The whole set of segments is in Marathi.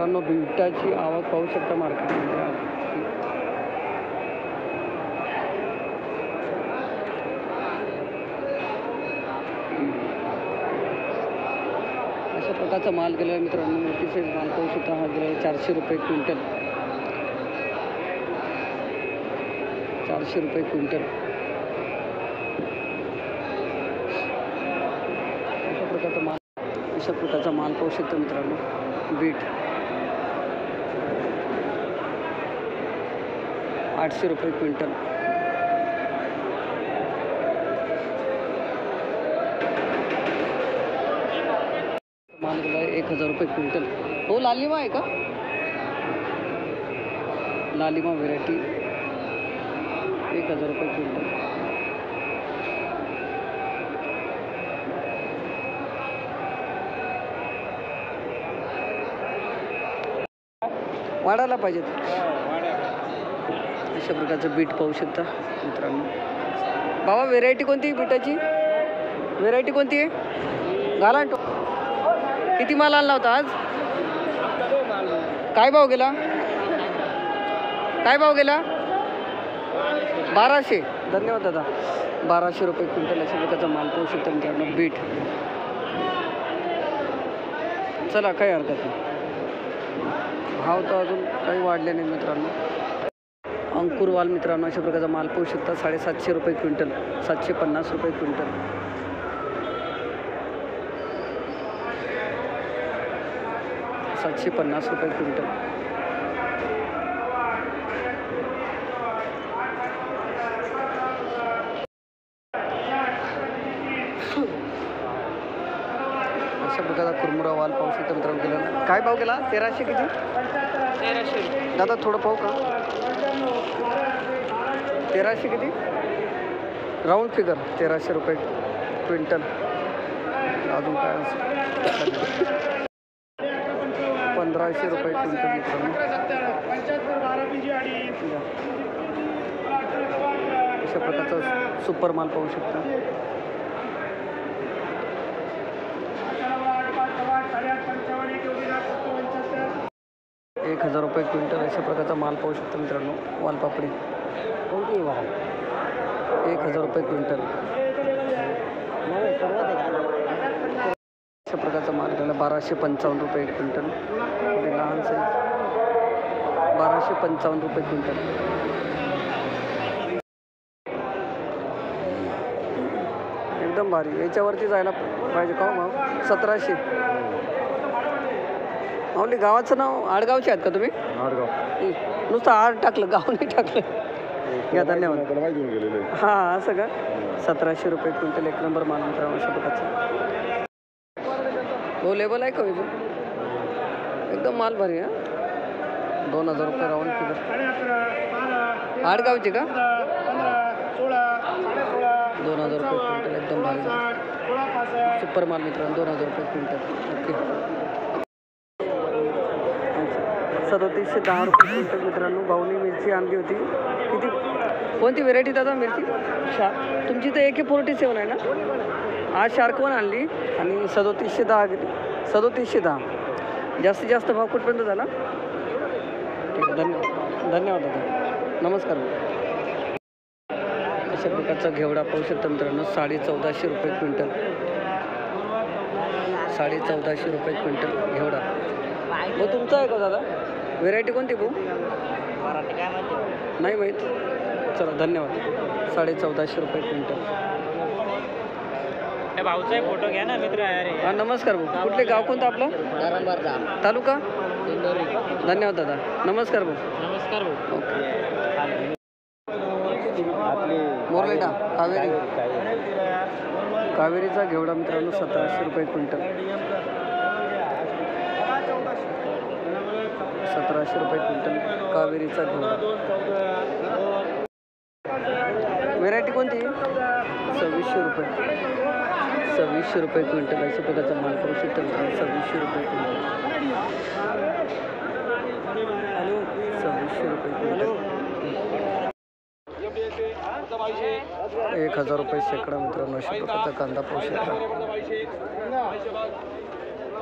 मित्रांनो बिटाची आवक पाहू शकता मार्केटमध्ये. अशा प्रकारचा माल गेला मित्रांनो. मोठी साईज माल पाहू शकता. हा गेला 400 रुपये क्विंटल. 400 रुपये क्विंटल. अशा प्रकारचा माल पाहू शकता मित्रांनो. बीट 800 रुपये क्विंटल. माल गेला 1000 रुपये क्विंटल. हो लालिमा आहे का? लालिमा व्हेरायटी 1000 रुपये क्विंटल. वाढायला पाहिजेत. अशा प्रकारचं बीट पाहू शकता मित्रांनो. बाबा व्हेरायटी कोणती बीटाची? व्हेरायटी कोणती आहे? गालांटो. किती माल आणला होता आज? काय भाव गेला? काय भाव गेला? 1200. धन्यवाद दादा. 1200 रुपये क्विंटल अशा प्रकारचा माल पाहू शकता मित्रांनो. बीट. चला काही हरकत नाही. भाव तर अजून काही वाढले नाही मित्रांनो. अंकुरवाल मित्रांनो अशा प्रकारचा माल पाहू शकता. 750 रुपये क्विंटल. 750 रुपये क्विंटल. $750 रुपये क्विंटल. अशा प्रकारचा कुरमुरा वाल पाहू शकता मित्रांनो. गेला काय भाव गेला? 1300. किती? 1300. दादा थोडं पाहू का? 1300 किती? राऊंड फिगर 1300 रुपये क्विंटल. अजून काय असेल? 1500 रुपये क्विंटल मित्रांनो. अशा प्रकारचा सुपर माल पाहू शकता. 1000 रुपये क्विंटल. अशा प्रकारचा माल पाहू शकता मित्रांनो. वालपापडी कोणती? 1000 रुपये क्विंटल. अशा प्रकारचा माल गेला 1255 रुपये क्विंटल. लहान साईज 1255 रुपये क्विंटल. एकदम भारी. याच्यावरती जायला पाहिजे का मग? 1700. माऊली गावाचं नाव आडगावचे आहेत का तुम्ही? आडगाव. नुसतं आड टाकलं, गाव नाही टाकलं. घ्या धन्यवाद. हां असं का? 1700 रुपये क्विंटल. एक नंबर माल मित्रांनो अशा प्रकारचा. हो लेबल आहे का? एकदम माल भारी. हां 2000 रुपये राऊंड फिगर. आडगावचे का? 2000 रुपये क्विंटल. एकदम भारी सुपर माल मित्रांनो. 2000 रुपये क्विंटल. ओके. 3710 रुपये क्विंटल मित्रांनो. भाऊनी मिरची आणली होती. किती? कोणती व्हेरायटी दादा मिरची? तुमची तर AK-47 आहे ना? आज शार्कवन आणली आणि 3710 किती? 3710. जास्तीत जास्त भाव कुठपर्यंत झाला? ठीक आहे. धन्यवाद दादा. नमस्कार. अशा प्रकारचा घेवडा पाहू शकता मित्रांनो. 1450 रुपये क्विंटल. 1450 रुपये क्विंटल घेवडा. मग तुमचा आहे का दादा? व्हेरायटी कोणती भाऊ? नाही माहीत. चला धन्यवाद. 1450 रुपये क्विंटल. भाऊचा फोटो घ्या ना मित्र. हां नमस्कार भाऊ. कुठले गाव कोणतं आपलं? तालुका? धन्यवाद दादा. नमस्कार भाऊ. नमस्कार भाऊ. ओके. मोरलेटा कावेरी. कावेरीचा घेवडा मित्रांनो 1700 रुपये क्विंटल. 1700 रुपये क्विंटल कावेरीचा घेवडा. व्हेरायटी कोणती? 2600 रुपये. 2600 रुपये क्विंटल. अशा प्रकारचा माल करू शकतो. 2600 रुपये क्विंटल. 2600 रुपये क्विंटल. 1000 रुपये शेकडा मित्रांनो. अशा प्रकारचा कांदा पाहू शकता.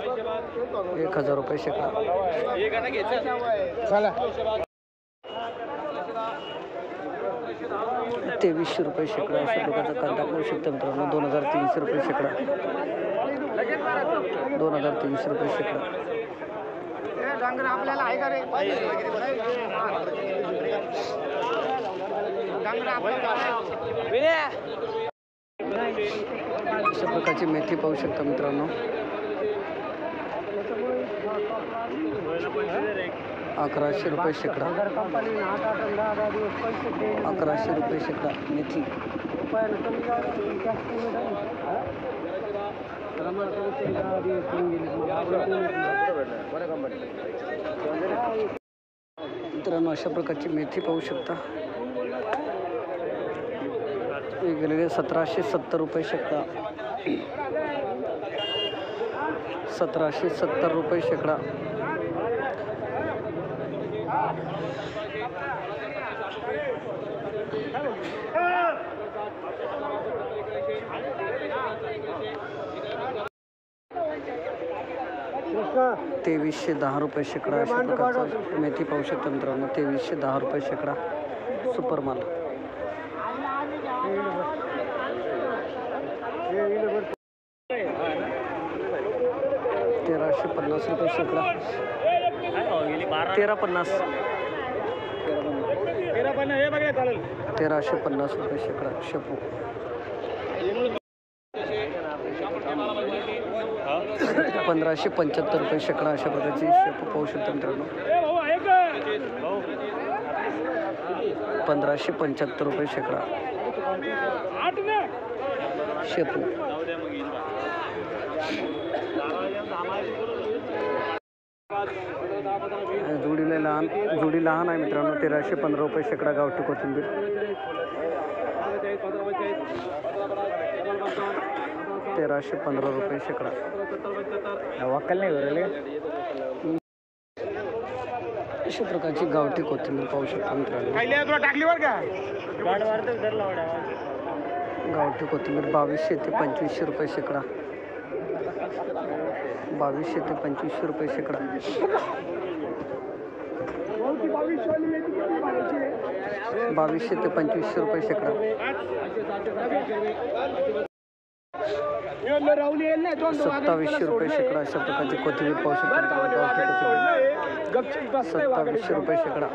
1000 रुपये शेकडा. ₹2300 शेकडा अशा प्रकारचा कांदा पाहू शकता मित्रांनो. 2300 रुपये शेकडा. 2300 रुपये शेकडा. अशा प्रकारची मेथी पाहू शकता मित्रांनो. 1100 रुपये शेकडा. 1100 रुपये शेकडा मेथी. मित्रांनो अशा प्रकारची मेथी पाहू शकता. वेगवेगळे 1770 रुपये शेकडा. 1770 रुपये शेकडा. ₹2310 रुपये शेकडा अशा प्रकारचा मेथी पाहू शकता मित्रांनो. ₹2310 रुपये शेकडा सुपर माल. ₹1350 रुपये शेकडा. 1350. 1350 रुपये शेकडा शेपू. 1575 रुपये शेकडा अशा प्रकारची शेपू पाहू शकता मित्रांनो. 1575 रुपये शेकडा शेपू. जोडी लहान आहे मित्रांनो. 1315 रुपये शेकडा गावठी कोथिंबीर. 1315 रुपये शेकडा. वक्कल नाही भरले. अशा प्रकारची गावठी कोथिंबीर पाहू शकता मित्रांनो. गावठी कोथिंबीर 2200 ते 2500 रुपये शेकडा. 2200 ते 2500 रुपये शेकडा. 2200 ते 2500 रुपये शेकडा. 2700 रुपये शेकडा अशा प्रकारची कोथिंबीर पाहू शकता. 2700 रुपये शेकडा.